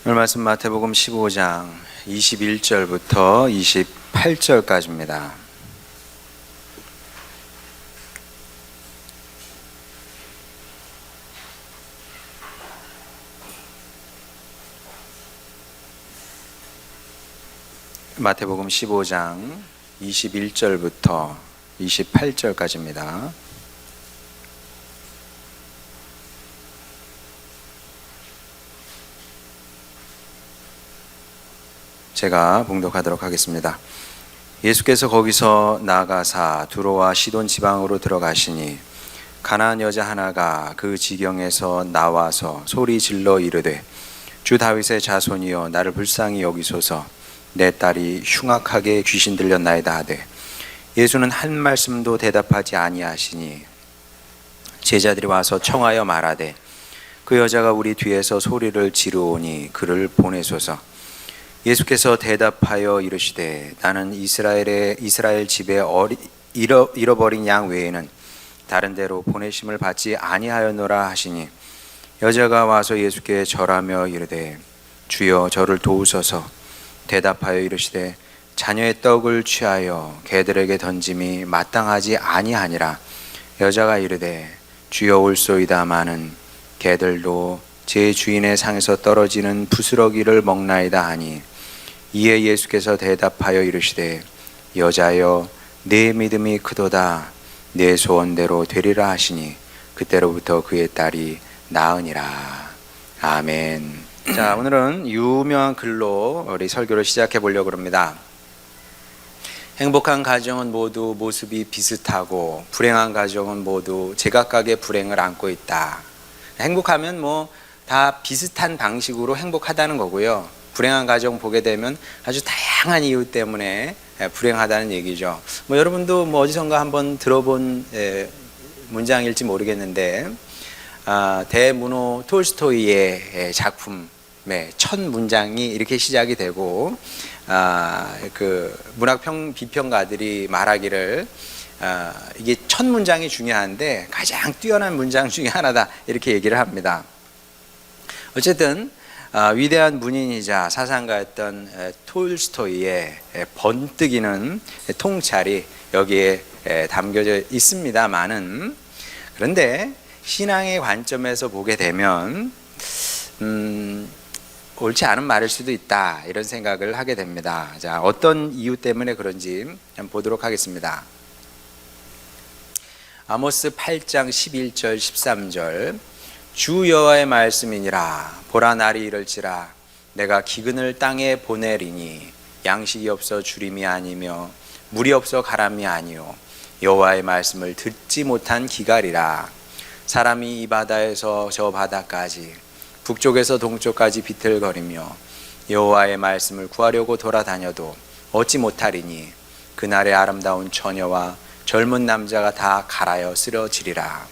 오늘 말씀 마태복음 15장 21절부터 28절까지입니다. 마태복음 15장 21절부터 28절까지입니다. 제가 봉독하도록 하겠습니다. 예수께서 거기서 나아가사 두로와 시돈 지방으로 들어가시니 가나안 여자 하나가 그 지경에서 나와서 소리 질러 이르되 주 다윗의 자손이여 나를 불쌍히 여기소서 내 딸이 흉악하게 귀신 들렸나이다 하되 예수는 한 말씀도 대답하지 아니하시니 제자들이 와서 청하여 말하되 그 여자가 우리 뒤에서 소리를 지르오니 그를 보내소서. 예수께서 대답하여 이르시되 나는 이스라엘 집에 잃어버린 양 외에는 다른 데로 보내심을 받지 아니하였노라 하시니 여자가 와서 예수께 절하며 이르되 주여 저를 도우소서. 대답하여 이르시되 자녀의 떡을 취하여 개들에게 던짐이 마땅하지 아니하니라. 여자가 이르되 주여 올소이다마는 개들도 제 주인의 상에서 떨어지는 부스러기를 먹나이다 하니 이에 예수께서 대답하여 이르시되 여자여 네 믿음이 크도다 네 소원대로 되리라 하시니 그때로부터 그의 딸이 나으니라. 아멘. 자, 오늘은 유명한 글로 우리 설교를 시작해 보려고 합니다. 행복한 가정은 모두 모습이 비슷하고 불행한 가정은 모두 제각각의 불행을 안고 있다. 행복하면 다 비슷한 방식으로 행복하다는 거고요. 불행한 가정 보게 되면 아주 다양한 이유 때문에 불행하다는 얘기죠. 여러분도 어디선가 한번 들어본 문장일지 모르겠는데 대문호 톨스토이의 작품의 첫 문장이 이렇게 시작이 되고 그 문학 비평가들이 말하기를 이게 첫 문장이 중요한데 가장 뛰어난 문장 중에 하나다 이렇게 얘기를 합니다. 어쨌든 위대한 문인이자 사상가였던 톨스토이의 번뜩이는 통찰이 여기에 담겨져 있습니다만은 그런데 신앙의 관점에서 보게 되면 옳지 않은 말일 수도 있다 이런 생각을 하게 됩니다. 자, 어떤 이유 때문에 그런지 한번 보도록 하겠습니다. 아모스 8장 11절 13절 주 여호와의 말씀이니라 보라 날이 이를지라 내가 기근을 땅에 보내리니 양식이 없어 주림이 아니며 물이 없어 가람이 아니요 여호와의 말씀을 듣지 못한 기갈이라. 사람이 이 바다에서 저 바다까지 북쪽에서 동쪽까지 비틀거리며 여호와의 말씀을 구하려고 돌아다녀도 얻지 못하리니 그날의 아름다운 처녀와 젊은 남자가 다 갈아여 쓰러지리라.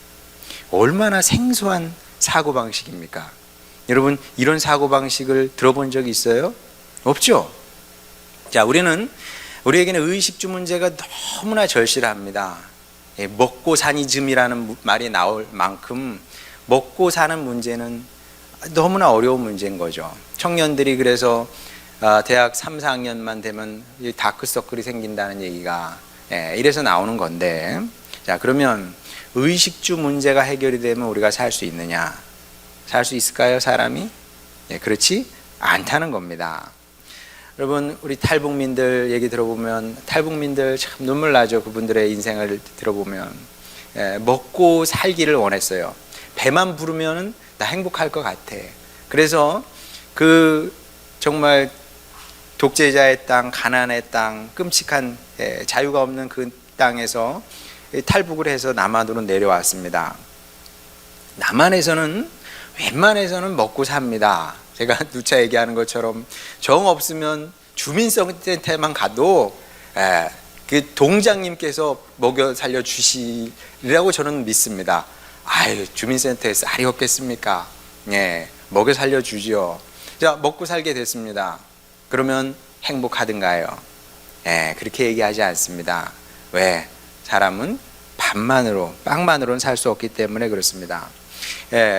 얼마나 생소한 사고방식입니까? 여러분, 이런 사고방식을 들어본 적이 있어요? 없죠? 자, 우리에게는 의식주 문제가 너무나 절실합니다. 먹고 사니즘이라는 말이 나올 만큼 먹고 사는 문제는 너무나 어려운 문제인 거죠. 청년들이 그래서 대학 3, 4학년만 되면 다크서클이 생긴다는 얘기가 이래서 나오는 건데, 자, 그러면 의식주 문제가 해결이 되면 우리가 살 수 있느냐? 살 수 있을까요, 사람이? 그렇지 않다는 겁니다. 여러분, 우리 탈북민들 얘기 들어보면 탈북민들 참 눈물 나죠. 그분들의 인생을 들어보면 먹고 살기를 원했어요. 배만 부르면 나 행복할 것 같아. 그래서 그 정말 독재자의 땅, 가난의 땅, 끔찍한 자유가 없는 그 땅에서 탈북을 해서 남한으로 내려왔습니다. 남한에서는 웬만해서는 먹고 삽니다. 제가 누차 얘기하는 것처럼 정 없으면 주민센터에만 가도 그 동장님께서 먹여 살려 주시리라고 저는 믿습니다. 아유, 주민센터에 쌀이 없겠습니까? 먹여 살려 주지요. 자, 먹고 살게 됐습니다. 그러면 행복하든가요? 그렇게 얘기하지 않습니다. 왜? 사람은 빵만으로는 살 수 없기 때문에 그렇습니다.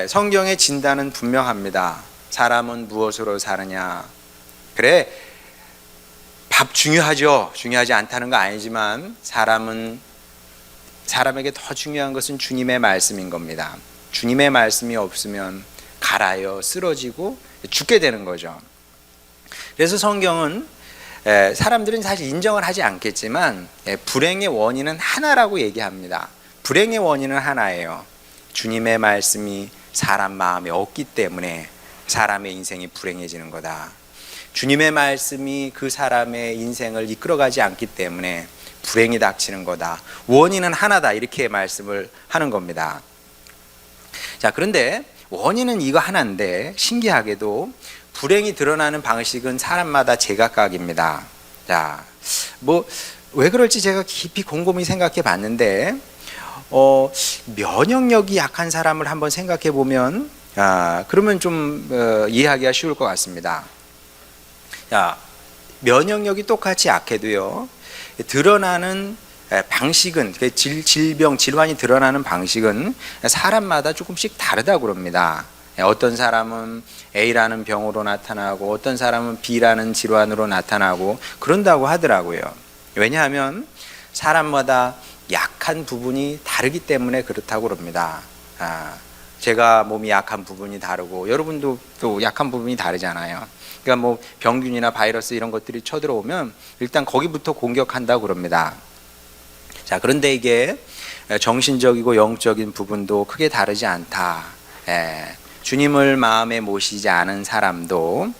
성경의 진단은 분명합니다. 사람은 무엇으로 사느냐. 그래, 밥 중요하죠. 중요하지 않다는 거 아니지만 사람에게 더 중요한 것은 주님의 말씀인 겁니다. 주님의 말씀이 없으면 갈아요, 쓰러지고 죽게 되는 거죠. 그래서 성경은 사람들은 사실 인정을 하지 않겠지만 불행의 원인은 하나라고 얘기합니다. 불행의 원인은 하나예요. 주님의 말씀이 사람 마음에 없기 때문에 사람의 인생이 불행해지는 거다. 주님의 말씀이 그 사람의 인생을 이끌어가지 않기 때문에 불행이 닥치는 거다. 원인은 하나다. 이렇게 말씀을 하는 겁니다. 자, 그런데 원인은 이거 하나인데 신기하게도 불행이 드러나는 방식은 사람마다 제각각입니다. 자, 왜 그럴지 제가 깊이 곰곰이 생각해 봤는데 면역력이 약한 사람을 한번 생각해 보면 그러면 좀 이해하기가 쉬울 것 같습니다. 자, 면역력이 똑같이 약해도요, 드러나는 방식은, 질병, 질환이 드러나는 방식은 사람마다 조금씩 다르다고 그럽니다. 어떤 사람은 A라는 병으로 나타나고 어떤 사람은 B라는 질환으로 나타나고 그런다고 하더라고요. 왜냐하면 사람마다 약한 부분이 다르기 때문에 그렇다고 그럽니다. 제가 몸이 약한 부분이 다르고 여러분도 또 약한 부분이 다르잖아요. 그러니까 뭐 병균이나 바이러스 이런 것들이 쳐들어오면 일단 거기부터 공격한다고 그럽니다. 자, 그런데 이게 정신적이고 영적인 부분도 크게 다르지 않다. 주님을 마음에 모시지 않은 사람도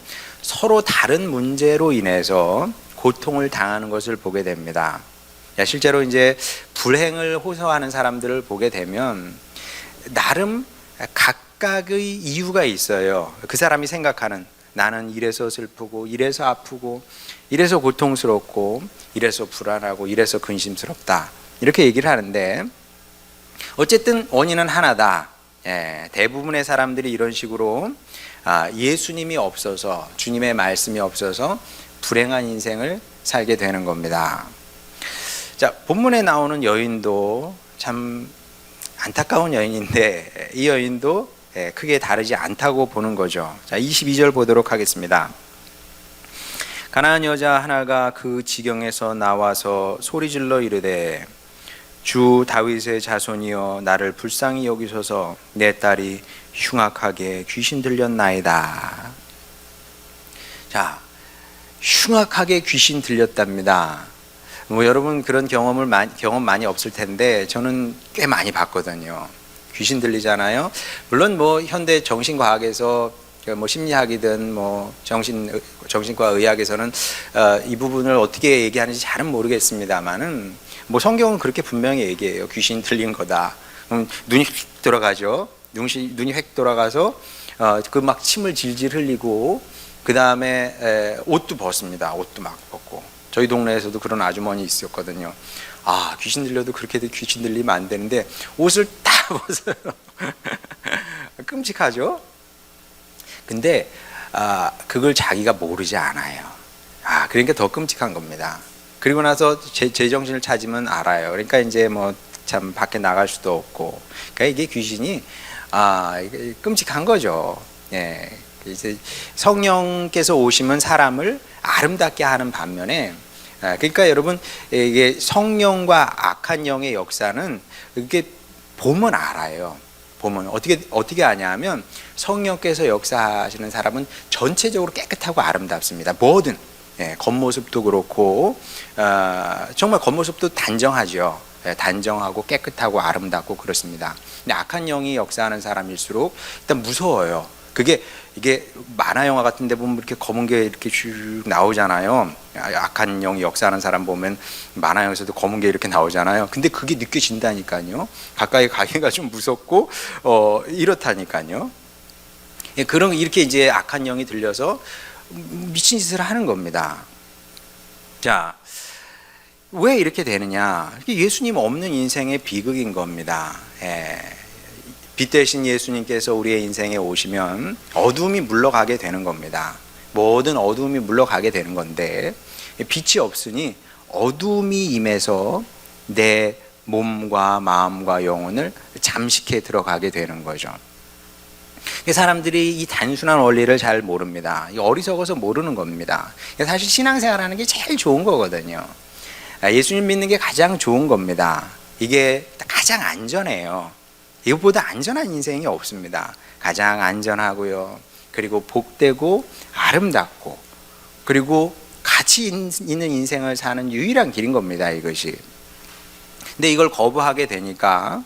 서로 다른 문제로 인해서 고통을 당하는 것을 보게 됩니다. 실제로 이제 불행을 호소하는 사람들을 보게 되면 나름 각각의 이유가 있어요. 그 사람이 생각하는, 나는 이래서 슬프고 이래서 아프고 이래서 고통스럽고 이래서 불안하고 이래서 근심스럽다, 이렇게 얘기를 하는데 어쨌든 원인은 하나다. 대부분의 사람들이 이런 식으로 예수님이 없어서, 주님의 말씀이 없어서 불행한 인생을 살게 되는 겁니다. 자, 본문에 나오는 여인도 참 안타까운 여인인데 이 여인도 크게 다르지 않다고 보는 거죠. 자, 22절 보도록 하겠습니다. 가나안 여자 하나가 그 지경에서 나와서 소리질러 이르되 주 다윗의 자손이여 나를 불쌍히 여기소서, 내 딸이 흉악하게 귀신 들렸나이다. 자, 흉악하게 귀신 들렸답니다. 여러분 그런 경험 많이 없을 텐데 저는 꽤 많이 봤거든요. 귀신 들리잖아요. 물론 현대 정신과학에서 심리학이든 정신과 의학에서는 이 부분을 어떻게 얘기하는지 잘은 모르겠습니다만은 성경은 그렇게 분명히 얘기해요. 귀신 들린 거다. 눈이 휙 돌아가죠. 눈이 휙 돌아가서 그 막 침을 질질 흘리고 그 다음에 옷도 벗습니다. 옷도 막 벗고. 저희 동네에서도 그런 아주머니 있었거든요. 귀신 들려도 그렇게 귀신 들리면 안 되는데 옷을 다 벗어요. 끔찍하죠. 근데 그걸 자기가 모르지 않아요. 그러니까 더 끔찍한 겁니다. 그리고 나서 제 정신을 찾으면 알아요. 그러니까 이제 참 밖에 나갈 수도 없고. 그러니까 이게 귀신이 이게 끔찍한 거죠. 이제 성령께서 오시면 사람을 아름답게 하는 반면에, 그러니까 여러분 이게 성령과 악한 영의 역사는 이게 보면 알아요. 보면 어떻게 아냐면 성령께서 역사하시는 사람은 전체적으로 깨끗하고 아름답습니다. 뭐든 겉모습도 그렇고 정말 겉모습도 단정하죠. 단정하고 깨끗하고 아름답고 그렇습니다. 근데 악한 영이 역사하는 사람일수록 일단 무서워요. 이게 만화 영화 같은 데 보면 이렇게 검은 게 이렇게 쭉 나오잖아요. 악한 영이 역사하는 사람 보면 만화 영화에서도 검은 게 이렇게 나오잖아요. 근데 그게 느껴진다니까요. 가까이 가기가 좀 무섭고 이렇다니까요. 그런 이렇게 이제 악한 영이 들려서 미친 짓을 하는 겁니다. 자, 왜 이렇게 되느냐? 예수님 없는 인생의 비극인 겁니다. 빛 대신 예수님께서 우리의 인생에 오시면 어두움이 물러가게 되는 겁니다. 모든 어두움이 물러가게 되는 건데 빛이 없으니 어두움이 임해서 내 몸과 마음과 영혼을 잠식해 들어가게 되는 거죠. 사람들이 이 단순한 원리를 잘 모릅니다. 어리석어서 모르는 겁니다. 사실 신앙생활하는 게 제일 좋은 거거든요. 예수님 믿는 게 가장 좋은 겁니다. 이게 가장 안전해요. 이것보다 안전한 인생이 없습니다. 가장 안전하고요. 그리고 복되고 아름답고 그리고 가치 있는 인생을 사는 유일한 길인 겁니다. 이것이. 근데 이걸 거부하게 되니까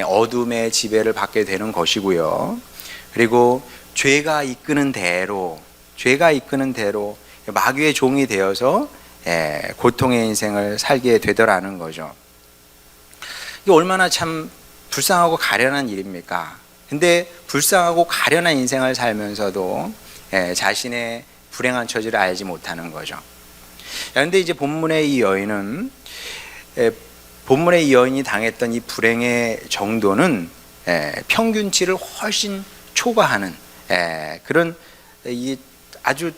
어둠의 지배를 받게 되는 것이고요. 그리고 죄가 이끄는 대로 마귀의 종이 되어서 고통의 인생을 살게 되더라는 거죠. 이게 얼마나 참 불쌍하고 가련한 일입니까? 근데 불쌍하고 가련한 인생을 살면서도 자신의 불행한 처지를 알지 못하는 거죠. 그런데 이제 본문의 이 여인이 당했던 이 불행의 정도는 평균치를 훨씬 초과하는 그런 이 아주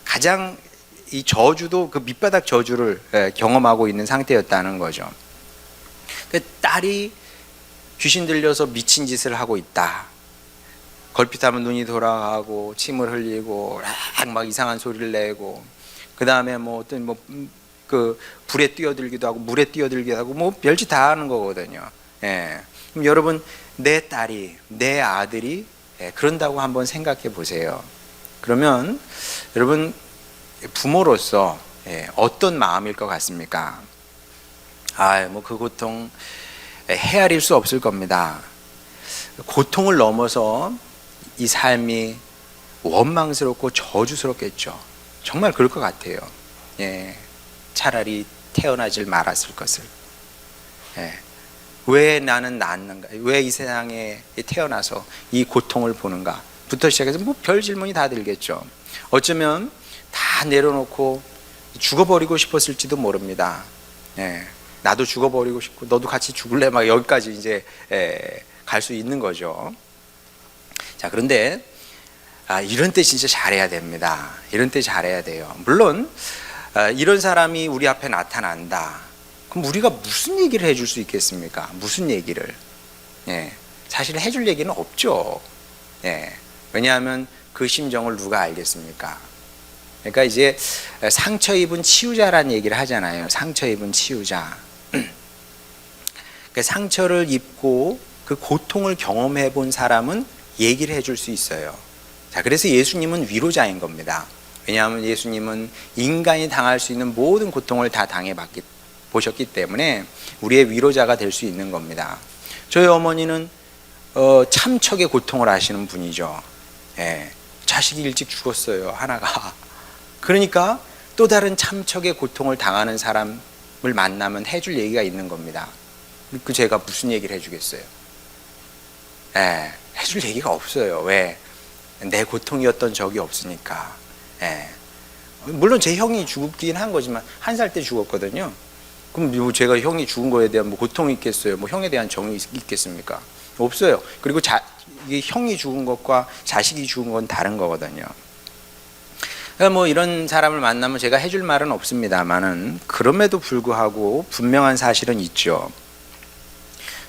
가장 이 저주도 그 밑바닥 저주를 경험하고 있는 상태였다는 거죠. 그 딸이 귀신 들려서 미친 짓을 하고 있다. 걸핏하면 눈이 돌아가고 침을 흘리고 막 이상한 소리를 내고 그 다음에 뭐 어떤 그 불에 뛰어들기도 하고 물에 뛰어들기도 하고 뭐 별짓 다 하는 거거든요. 그럼 여러분 내 딸이 내 아들이 그런다고 한번 생각해 보세요. 그러면 여러분 부모로서 어떤 마음일 것 같습니까? 뭐 그 고통 헤아릴 수 없을 겁니다. 고통을 넘어서 이 삶이 원망스럽고 저주스럽겠죠. 정말 그럴 것 같아요. 차라리 태어나질 말았을 것을. 왜 나는 낳았는가? 왜 이 세상에 태어나서 이 고통을 보는가? 부터 시작해서 뭐 별 질문이 다 들겠죠. 어쩌면 다 내려놓고 죽어버리고 싶었을지도 모릅니다. 나도 죽어버리고 싶고 너도 같이 죽을래? 막 여기까지 이제 갈 수 있는 거죠. 자, 그런데 이런 때 진짜 잘해야 됩니다. 이런 때 잘해야 돼요. 물론 이런 사람이 우리 앞에 나타난다. 그럼 우리가 무슨 얘기를 해줄 수 있겠습니까? 무슨 얘기를? 사실 해줄 얘기는 없죠. 왜냐하면 그 심정을 누가 알겠습니까? 그러니까 이제 상처 입은 치유자라는 얘기를 하잖아요. 상처 입은 치유자. 그 상처를 입고 그 고통을 경험해 본 사람은 얘기를 해줄 수 있어요. 자, 그래서 예수님은 위로자인 겁니다. 왜냐하면 예수님은 인간이 당할 수 있는 모든 고통을 다 보셨기 때문에 우리의 위로자가 될 수 있는 겁니다. 저희 어머니는 참척의 고통을 아시는 분이죠. 자식이 일찍 죽었어요, 하나가. 그러니까 또 다른 참척의 고통을 당하는 사람을 만나면 해줄 얘기가 있는 겁니다. 그 제가 무슨 얘기를 해주겠어요? 해줄 얘기가 없어요. 왜? 내 고통이었던 적이 없으니까. 물론 제 형이 죽긴 한 거지만 1살 때 죽었거든요. 그럼 뭐 제가 형이 죽은 거에 대한 뭐 고통이 있겠어요? 뭐 형에 대한 정이 있겠습니까? 없어요. 그리고 이게 형이 죽은 것과 자식이 죽은 건 다른 거거든요. 그러니까 뭐 이런 사람을 만나면 제가 해줄 말은 없습니다만은 그럼에도 불구하고 분명한 사실은 있죠.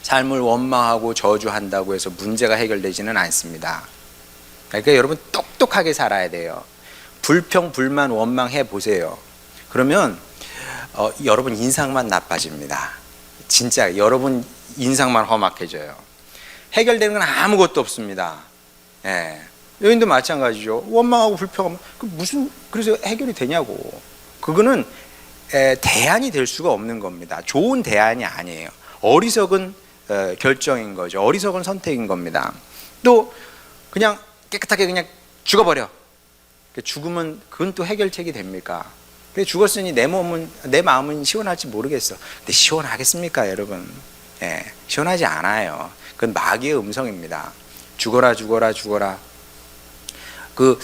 삶을 원망하고 저주한다고 해서 문제가 해결되지는 않습니다. 그러니까 여러분 똑똑하게 살아야 돼요. 불평, 불만, 원망해 보세요. 그러면 여러분 인상만 나빠집니다. 진짜 여러분 인상만 험악해져요. 해결되는 건 아무것도 없습니다. 여인도 마찬가지죠. 원망하고 불평하면 그래서 해결이 되냐고. 그거는 대안이 될 수가 없는 겁니다. 좋은 대안이 아니에요. 어리석은 결정인 거죠. 어리석은 선택인 겁니다. 또 그냥 깨끗하게 그냥 죽어버려. 죽으면 그건 또 해결책이 됩니까? 죽었으니 내 마음은 시원할지 모르겠어. 근데 시원하겠습니까, 여러분? 시원하지 않아요. 그건 마귀의 음성입니다. 죽어라, 죽어라, 죽어라. 그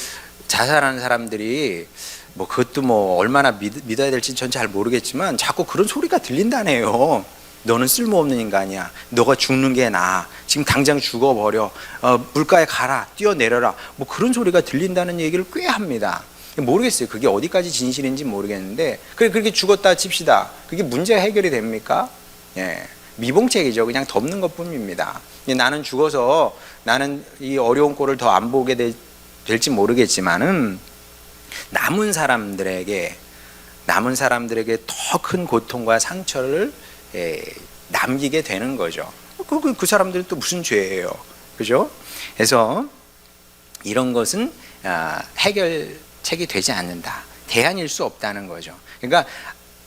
자살하는 사람들이 뭐 그것도 뭐 얼마나 믿어야 될지는 전 잘 모르겠지만 자꾸 그런 소리가 들린다네요. 너는 쓸모없는 인간이야. 너가 죽는 게 나아. 지금 당장 죽어버려. 물가에 가라. 뛰어내려라. 뭐 그런 소리가 들린다는 얘기를 꽤 합니다. 모르겠어요. 그게 어디까지 진실인지 모르겠는데 그렇게 죽었다 칩시다. 그게 문제가 해결이 됩니까? 미봉책이죠. 그냥 덮는 것뿐입니다. 나는 죽어서 나는 이 어려운 꼴을 더 안 보게 될지 모르겠지만은 남은 사람들에게 더 큰 고통과 상처를 남기게 되는 거죠. 그 사람들은 또 무슨 죄예요, 그죠? 그래서 이런 것은 해결책이 되지 않는다, 대안일 수 없다는 거죠. 그러니까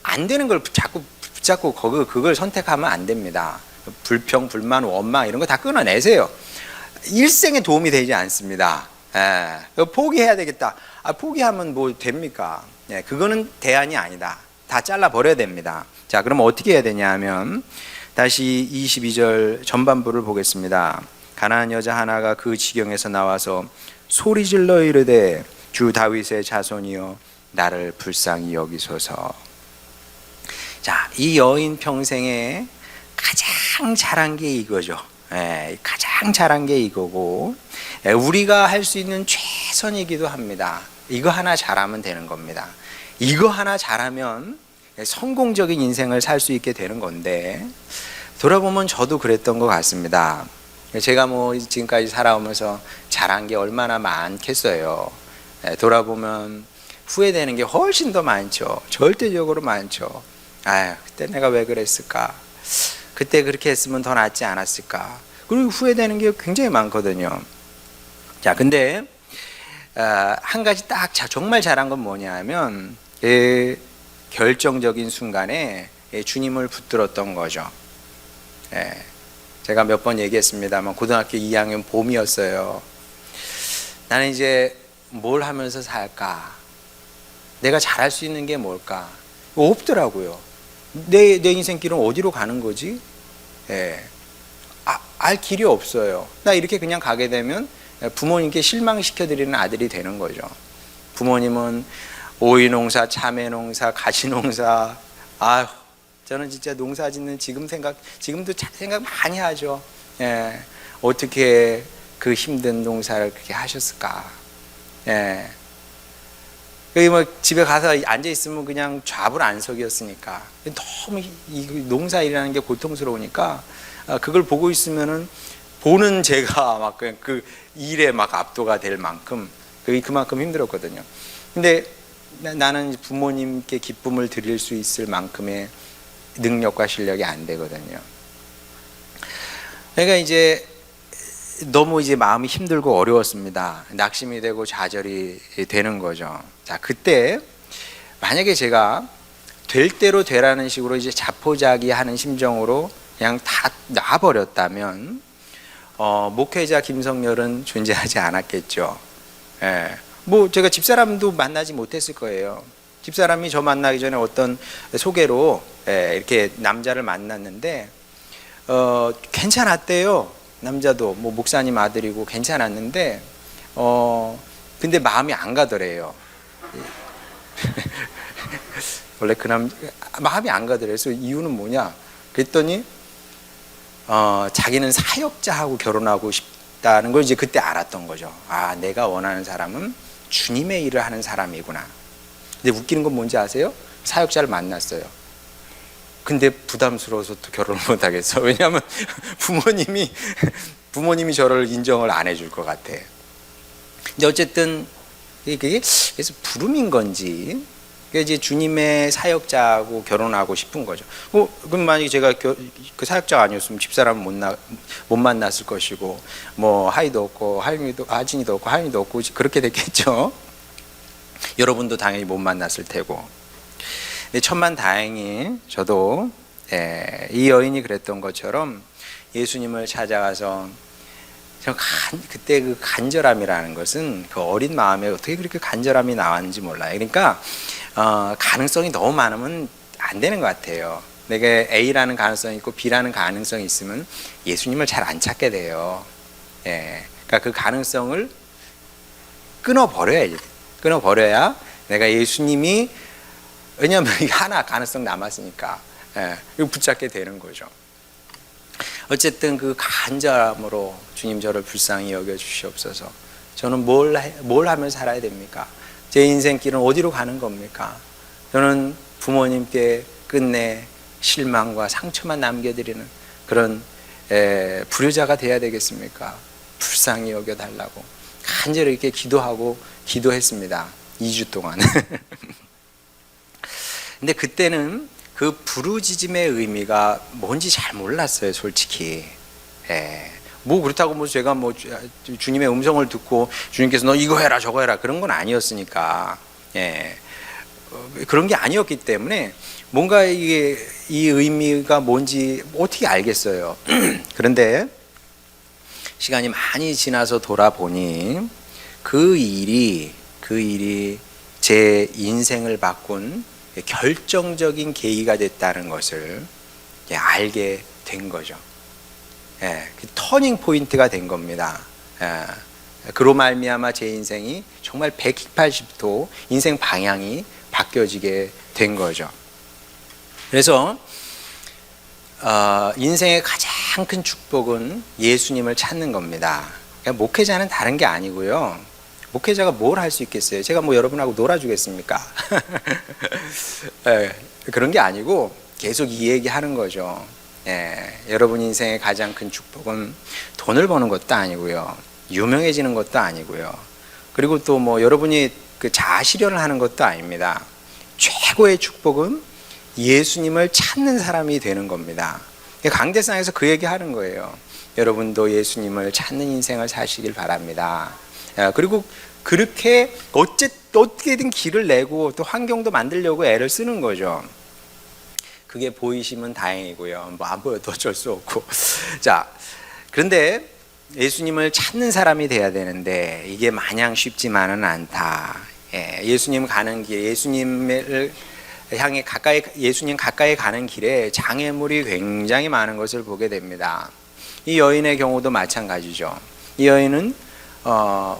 안 되는 걸 자꾸 붙잡고 그걸 선택하면 안 됩니다. 불평, 불만, 원망 이런 거 다 끊어내세요. 일생에 도움이 되지 않습니다. 포기해야 되겠다. 포기하면 뭐 됩니까? 그거는 대안이 아니다. 다 잘라버려야 됩니다. 자, 그럼 어떻게 해야 되냐 하면 다시 22절 전반부를 보겠습니다. 가난한 여자 하나가 그 지경에서 나와서 소리질러 이르되 주 다윗의 자손이여 나를 불쌍히 여기소서. 자, 이 여인 평생에 가장 잘한 게 이거죠. 가장 잘한 게 이거고, 우리가 할 수 있는 최선이기도 합니다. 이거 하나 잘하면 되는 겁니다. 이거 하나 잘하면 성공적인 인생을 살 수 있게 되는 건데, 돌아보면 저도 그랬던 것 같습니다. 제가 뭐 지금까지 살아오면서 잘한 게 얼마나 많겠어요. 돌아보면 후회되는 게 훨씬 더 많죠. 절대적으로 많죠. 그때 내가 왜 그랬을까? 그때 그렇게 했으면 더 낫지 않았을까? 그리고 후회되는 게 굉장히 많거든요. 자, 근데 한 가지 딱 정말 잘한 건 뭐냐 하면 결정적인 순간에 주님을 붙들었던 거죠. 제가 몇 번 얘기했습니다만 고등학교 2학년 봄이었어요. 나는 이제 뭘 하면서 살까? 내가 잘할 수 있는 게 뭘까? 없더라고요. 내 인생길은 어디로 가는 거지? 알 길이 없어요. 나 이렇게 그냥 가게 되면 부모님께 실망시켜드리는 아들이 되는 거죠. 부모님은 오이농사, 참외농사, 가시농사. 저는 진짜 농사 짓는 지금도 생각 많이 하죠. 어떻게 그 힘든 농사를 그렇게 하셨을까? 여기 뭐 집에 가서 앉아 있으면 그냥 좌불안석이었으니까 너무 이 농사일이라는 게 고통스러우니까 그걸 보고 있으면은 보는 제가 막 그냥 그 일에 막 압도가 될 만큼 그만큼 힘들었거든요. 근데 나는 부모님께 기쁨을 드릴 수 있을 만큼의 능력과 실력이 안 되거든요. 그러니까 이제 너무 이제 마음이 힘들고 어려웠습니다. 낙심이 되고 좌절이 되는 거죠. 자, 그때 만약에 제가 될 대로 되라는 식으로 이제 자포자기하는 심정으로 그냥 다 놔버렸다면 목회자 김성렬은 존재하지 않았겠죠. 뭐 제가 집사람도 만나지 못했을 거예요. 집사람이 저 만나기 전에 어떤 소개로 이렇게 남자를 만났는데 괜찮았대요. 남자도 뭐 목사님 아들이고 괜찮았는데 근데 마음이 안 가더래요. 원래 마음이 안 가더래요. 그래서 이유는 뭐냐? 그랬더니 자기는 사역자하고 결혼하고 싶다는 걸 이제 그때 알았던 거죠. 내가 원하는 사람은 주님의 일을 하는 사람이구나. 근데 웃기는 건 뭔지 아세요? 사역자를 만났어요. 근데 부담스러워서 또 결혼을 못 하겠어. 왜냐하면 부모님이 저를 인정을 안 해줄 것 같아. 근데 어쨌든 그게 그래서 부름인 건지 이제 주님의 사역자하고 결혼하고 싶은 거죠. 그럼 만약에 제가 그 사역자가 아니었으면 집사람은 못 만났을 것이고 뭐 하이도 없고 하진이도 없고 하윤이도 없고 그렇게 됐겠죠. 여러분도 당연히 못 만났을 테고. 근데 천만 다행히 저도 이 여인이 그랬던 것처럼 예수님을 찾아가서 그때 그 간절함이라는 것은 그 어린 마음에 어떻게 그렇게 간절함이 나왔는지 몰라요. 그러니까 가능성이 너무 많으면 안 되는 것 같아요. 내가 A라는 가능성이 있고 B라는 가능성이 있으면 예수님을 잘 안 찾게 돼요. 그러니까 그 가능성을 끊어버려야 내가 예수님이, 왜냐하면 하나 가능성 남았으니까 이거 붙잡게 되는 거죠. 어쨌든 그 간절함으로 주님 저를 불쌍히 여겨주시옵소서. 저는 뭘 하면 살아야 됩니까? 제 인생길은 어디로 가는 겁니까? 저는 부모님께 끝내 실망과 상처만 남겨드리는 그런 불효자가 돼야 되겠습니까? 불쌍히 여겨달라고 간절히 이렇게 기도했습니다. 2주 동안. 근데 그때는 그 부르짖음의 의미가 뭔지 잘 몰랐어요, 솔직히. 뭐 그렇다고 뭐 제가 뭐 주님의 음성을 듣고 주님께서 너 이거 해라 저거 해라 그런 건 아니었으니까. 그런 게 아니었기 때문에 뭔가 이게 이 의미가 뭔지 어떻게 알겠어요. 그런데 시간이 많이 지나서 돌아보니 그 일이 제 인생을 바꾼 결정적인 계기가 됐다는 것을 알게 된 거죠. 터닝 포인트가 된 겁니다. 그로 말미암아 제 인생이 정말 180도 인생 방향이 바뀌어지게 된 거죠. 그래서 인생의 가장 큰 축복은 예수님을 찾는 겁니다. 그러니까 목회자는 다른 게 아니고요. 목회자가 뭘 할 수 있겠어요? 제가 뭐 여러분하고 놀아주겠습니까? 그런 게 아니고 계속 이 얘기 하는 거죠. 여러분 인생의 가장 큰 축복은 돈을 버는 것도 아니고요. 유명해지는 것도 아니고요. 그리고 또 뭐 여러분이 그 자아 실현을 하는 것도 아닙니다. 최고의 축복은 예수님을 찾는 사람이 되는 겁니다. 강대상에서 그 얘기 하는 거예요. 여러분도 예수님을 찾는 인생을 사시길 바랍니다. 그리고 그렇게 어떻게든 길을 내고 또 환경도 만들려고 애를 쓰는 거죠. 그게 보이시면 다행이고요. 뭐 안 보여도 어쩔 수 없고. 자, 그런데 예수님을 찾는 사람이 돼야 되는데 이게 마냥 쉽지만은 않다. 예수님 가는 길, 예수님을 향해 예수님 가까이 가는 길에 장애물이 굉장히 많은 것을 보게 됩니다. 이 여인의 경우도 마찬가지죠. 이 여인은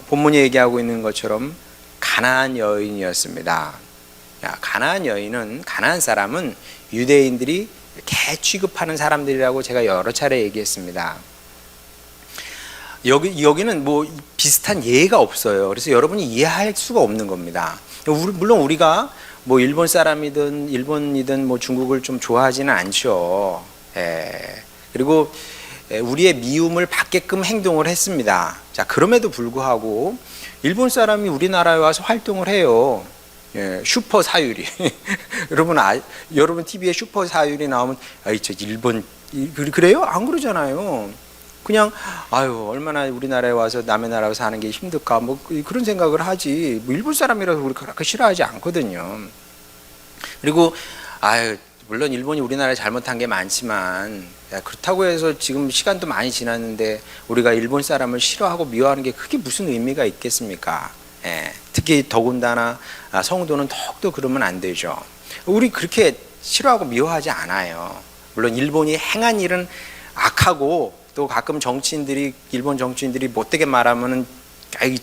본문이 얘기하고 있는 것처럼 가나안 여인이었습니다. 가나안 여인은, 가나안 사람은 유대인들이 개 취급하는 사람들이라고 제가 여러 차례 얘기했습니다. 여기는 뭐 비슷한 예가 없어요. 그래서 여러분이 이해할 수가 없는 겁니다. 물론 우리가 뭐 일본 사람이든 일본이든 뭐 중국을 좀 좋아하지는 않죠. 그리고 우리의 미움을 받게끔 행동을 했습니다. 자, 그럼에도 불구하고 일본 사람이 우리나라에 와서 활동을 해요. 슈퍼 사유리. 여러분 TV에 슈퍼 사유리 나오면 저 일본 그래요? 안 그러잖아요. 그냥 얼마나 우리나라에 와서 남의 나라에 사는 게 힘들까 뭐 그런 생각을 하지. 뭐 일본 사람이라서 우리 그렇게 싫어하지 않거든요. 그리고 물론 일본이 우리나라에 잘못한 게 많지만 그렇다고 해서 지금 시간도 많이 지났는데 우리가 일본 사람을 싫어하고 미워하는 게 그게 무슨 의미가 있겠습니까? 특히 더군다나 성도는 더욱더 그러면 안 되죠. 우리 그렇게 싫어하고 미워하지 않아요. 물론 일본이 행한 일은 악하고 또 가끔 일본 정치인들이 못되게 말하면은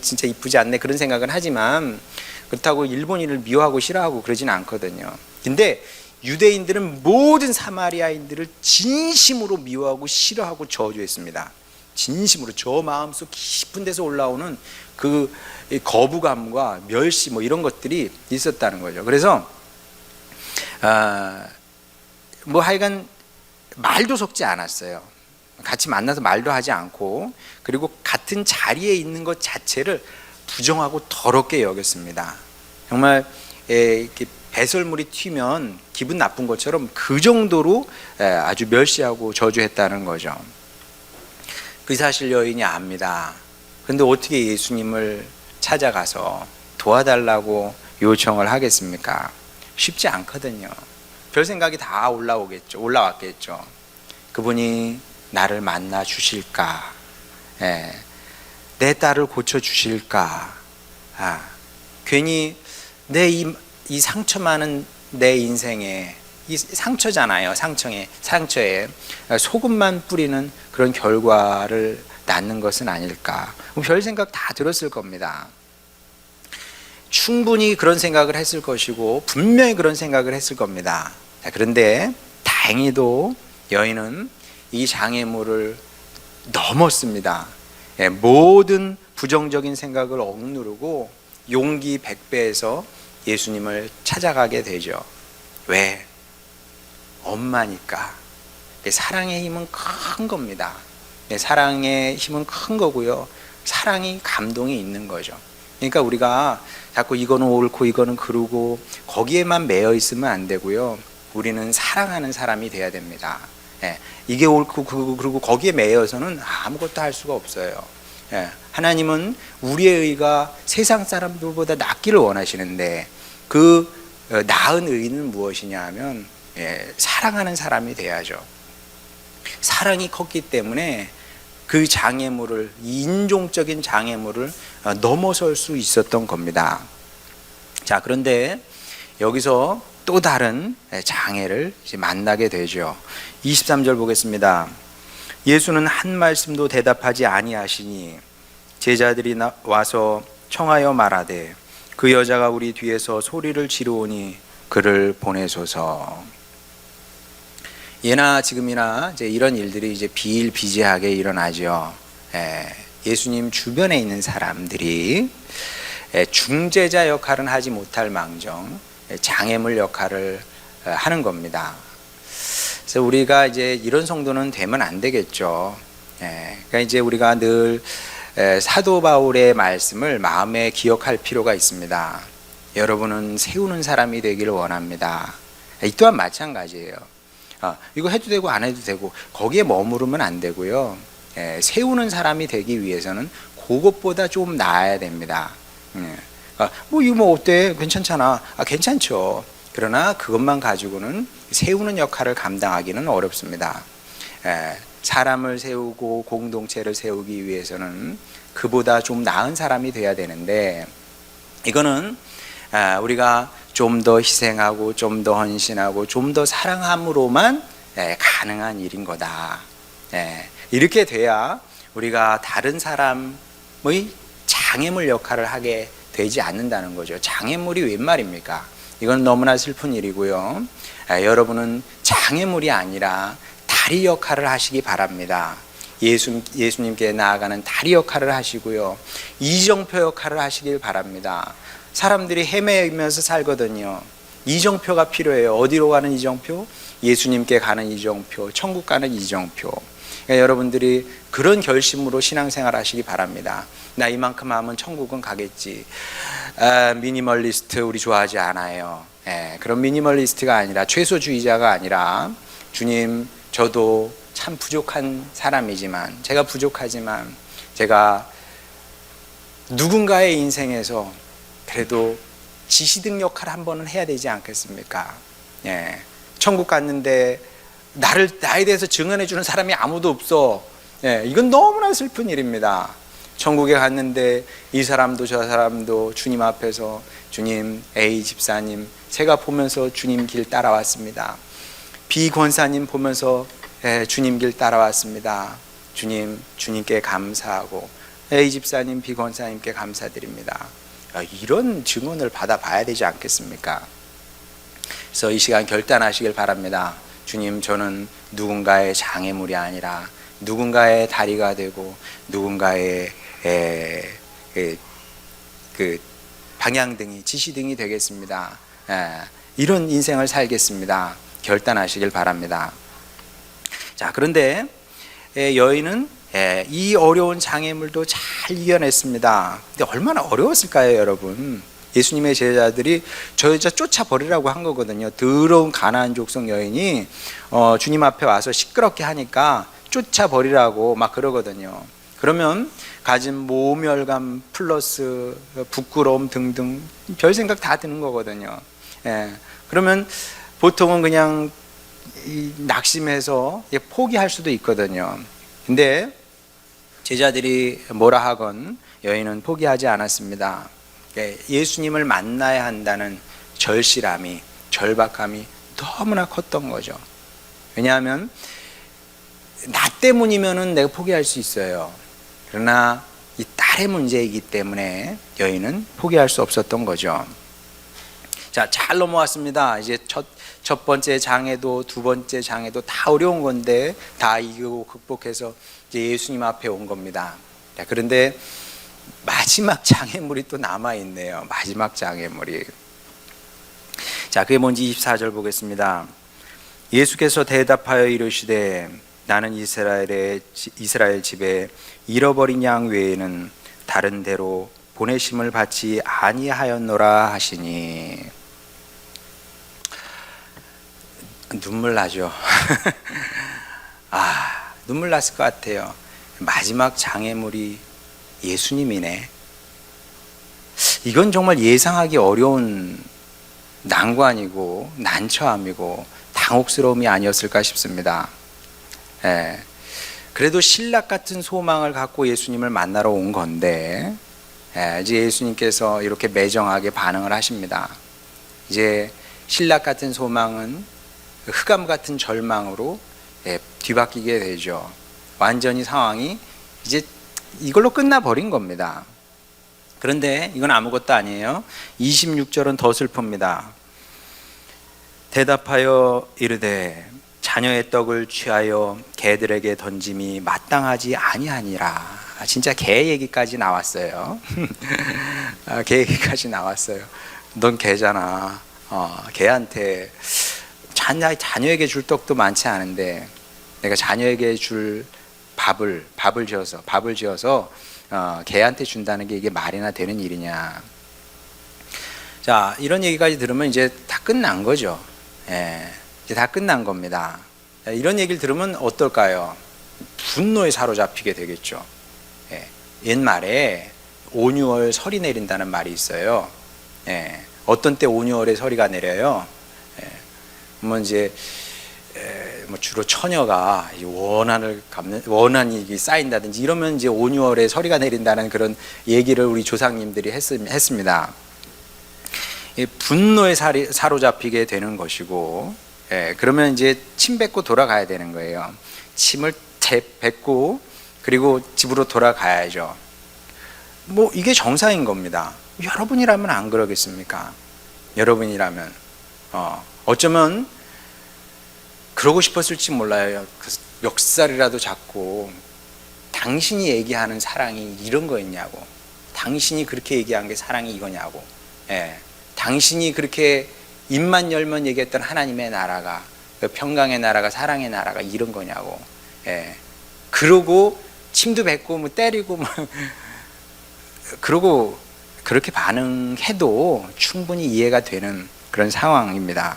진짜 이쁘지 않네 그런 생각은 하지만 그렇다고 일본인을 미워하고 싫어하고 그러진 않거든요. 근데 유대인들은 모든 사마리아인들을 진심으로 미워하고 싫어하고 저주했습니다. 진심으로 저 마음속 깊은 데서 올라오는 그 거부감과 멸시 뭐 이런 것들이 있었다는 거죠. 그래서 뭐 하여간 말도 섞지 않았어요. 같이 만나서 말도 하지 않고, 그리고 같은 자리에 있는 것 자체를 부정하고 더럽게 여겼습니다. 정말 이렇게 배설물이 튀면 기분 나쁜 것처럼 그 정도로 아주 멸시하고 저주했다는 거죠. 그 사실 여인이 압니다. 그런데 어떻게 예수님을 찾아가서 도와달라고 요청을 하겠습니까? 쉽지 않거든요. 별 생각이 다 올라왔겠죠. 그분이 나를 만나 주실까? 내 딸을 고쳐 주실까? 괜히 내 이 상처 많은 내 인생에, 이 상처잖아요. 상처에 소금만 뿌리는 그런 결과를 낳는 것은 아닐까? 별 생각 다 들었을 겁니다. 충분히 그런 생각을 했을 것이고 분명히 그런 생각을 했을 겁니다. 그런데 다행히도 여인은 이 장애물을 넘었습니다. 모든 부정적인 생각을 억누르고 용기 100배에서 예수님을 찾아가게 되죠. 왜? 엄마니까. 사랑의 힘은 큰 겁니다. 사랑의 힘은 큰 거고요. 사랑이 감동이 있는 거죠. 그러니까 우리가 자꾸 이거는 옳고 이거는 그르고 거기에만 매여 있으면 안 되고요. 우리는 사랑하는 사람이 돼야 됩니다. 이게 옳고 그리고 거기에 매여서는 아무것도 할 수가 없어요. 하나님은 우리의 의가 세상 사람들보다 낫기를 원하시는데 그 나은 의는 무엇이냐 하면 사랑하는 사람이 돼야죠. 사랑이 컸기 때문에 그 장애물을, 인종적인 장애물을 넘어설 수 있었던 겁니다. 자, 그런데 여기서 또 다른 장애를 이제 만나게 되죠. 23절 보겠습니다. 예수는 한 말씀도 대답하지 아니하시니 제자들이 와서 청하여 말하되 그 여자가 우리 뒤에서 소리를 지르오니 그를 보내소서. 예나 지금이나 이제 이런 일들이 이제 비일비재하게 일어나죠. 예수님 주변에 있는 사람들이 중재자 역할은 하지 못할 망정 장애물 역할을 하는 겁니다. 그래서 우리가 이제 이런 성도는 되면 안 되겠죠. 그러니까 이제 우리가 늘 사도 바울의 말씀을 마음에 기억할 필요가 있습니다. 여러분은 세우는 사람이 되기를 원합니다. 이 또한 마찬가지예요. 이거 해도 되고 안 해도 되고 거기에 머무르면 안 되고요. 세우는 사람이 되기 위해서는 그것보다 좀 나아야 됩니다. 뭐 이거 뭐 어때? 괜찮잖아. 괜찮죠. 그러나 그것만 가지고는 세우는 역할을 감당하기는 어렵습니다. 사람을 세우고 공동체를 세우기 위해서는 그보다 좀 나은 사람이 돼야 되는데 이거는 우리가 좀 더 희생하고 좀 더 헌신하고 좀 더 사랑함으로만 가능한 일인 거다. 이렇게 돼야 우리가 다른 사람의 장애물 역할을 하게 되지 않는다는 거죠. 장애물이 웬 말입니까? 이건 너무나 슬픈 일이고요. 여러분은 장애물이 아니라 다리 역할을 하시기 바랍니다. 예수님께 나아가는 다리 역할을 하시고요. 이정표 역할을 하시길 바랍니다. 사람들이 헤매면서 살거든요. 이정표가 필요해요. 어디로 가는 이정표? 예수님께 가는 이정표, 천국 가는 이정표. 그러니까 여러분들이 그런 결심으로 신앙생활 하시기 바랍니다. 나 이만큼 하면 천국은 가겠지. 미니멀리스트 우리 좋아하지 않아요. 그런 미니멀리스트가 아니라 최소주의자가 아니라 주님 저도 참 부족한 사람이지만 제가 부족하지만 제가 누군가의 인생에서 그래도 지시등 역할 한 번은 해야 되지 않겠습니까? 천국 갔는데 나에 대해서 증언해 주는 사람이 아무도 없어. 이건 너무나 슬픈 일입니다. 천국에 갔는데 이 사람도 저 사람도 주님 앞에서 주님, A 집사님 제가 보면서 주님 길 따라왔습니다. B 권사님 보면서 주님 길 따라왔습니다. 주님께 감사하고 A 집사님, B 권사님께 감사드립니다. 이런 증언을 받아봐야 되지 않겠습니까? 그래서 이 시간 결단하시길 바랍니다. 주님, 저는 누군가의 장애물이 아니라 누군가의 다리가 되고 누군가의 그 방향등이, 지시등이 되겠습니다. 이런 인생을 살겠습니다. 결단하시길 바랍니다. 자, 그런데 여인은 이 어려운 장애물도 잘 이겨냈습니다. 근데 얼마나 어려웠을까요, 여러분? 예수님의 제자들이 저 여자 쫓아버리라고 한 거거든요. 더러운 가나안 족속 여인이 주님 앞에 와서 시끄럽게 하니까 쫓아버리라고 막 그러거든요. 그러면 가진 모멸감 플러스 부끄러움 등등 별 생각 다 드는 거거든요. 그러면 보통은 그냥 낙심해서 포기할 수도 있거든요. 근데 제자들이 뭐라 하건 여인은 포기하지 않았습니다. 예수님을 만나야 한다는 절실함이, 절박함이 너무나 컸던 거죠. 왜냐하면 나 때문이면은 내가 포기할 수 있어요. 그러나 이 딸의 문제이기 때문에 여인은 포기할 수 없었던 거죠. 자, 잘 넘어왔습니다. 이제 첫 번째 장애도 두 번째 장애도 다 어려운 건데 다 이기고 극복해서 이제 예수님 앞에 온 겁니다. 자, 그런데 마지막 장애물이 또 남아있네요. 마지막 장애물이. 자, 그게 뭔지 24절 보겠습니다. 예수께서 대답하여 이르시되 나는 이스라엘 집에 잃어버린 양 외에는 다른 데로 보내심을 받지 아니하였노라 하시니. 눈물 나죠. 눈물 났을 것 같아요. 마지막 장애물이 예수님이네. 이건 정말 예상하기 어려운 난관이고 난처함이고 당혹스러움이 아니었을까 싶습니다. 그래도 신락 같은 소망을 갖고 예수님을 만나러 온 건데, 이제 예수님께서 이렇게 매정하게 반응을 하십니다. 이제 신락 같은 소망은 흑암 같은 절망으로 뒤바뀌게 되죠. 완전히 상황이 이제 이걸로 끝나버린 겁니다. 그런데 이건 아무것도 아니에요. 26절은 더 슬픕니다. 대답하여 이르되 자녀의 떡을 취하여 개들에게 던짐이 마땅하지 아니하니라. 진짜 개 얘기까지 나왔어요. 개 얘기까지 나왔어요. 넌 개잖아. 개한테 자녀에게 줄 떡도 많지 않은데 내가 자녀에게 줄 밥을 지어서 개한테 준다는 게 이게 말이나 되는 일이냐. 자, 이런 얘기까지 들으면 이제 다 끝난 거죠. 이제 다 끝난 겁니다. 이런 얘기를 들으면 어떨까요? 분노에 사로잡히게 되겠죠. 옛말에 온유월 설이 내린다는 말이 있어요. 어떤 때 온유월에 설이가 내려요? 뭐 이제 주로 처녀가 원한이 쌓인다든지 이러면 이제 온유월에 설이가 내린다는 그런 얘기를 우리 조상님들이 했습니다. 분노에 사로잡히게 되는 것이고, 그러면 이제 침 뱉고 돌아가야 되는 거예요. 침을 뱉고 그리고 집으로 돌아가야죠. 뭐 이게 정상인 겁니다. 여러분이라면 안 그러겠습니까? 여러분이라면 어쩌면 그러고 싶었을지 몰라요. 멱살이라도 잡고 당신이 얘기하는 사랑이 이런 거였냐고, 당신이 그렇게 얘기한 게 사랑이 이거냐고, 당신이 그렇게 입만 열면 얘기했던 하나님의 나라가, 평강의 나라가, 사랑의 나라가 이런 거냐고. 그러고 침도 뱉고 뭐 때리고 뭐 그러고 그렇게 반응해도 충분히 이해가 되는 그런 상황입니다.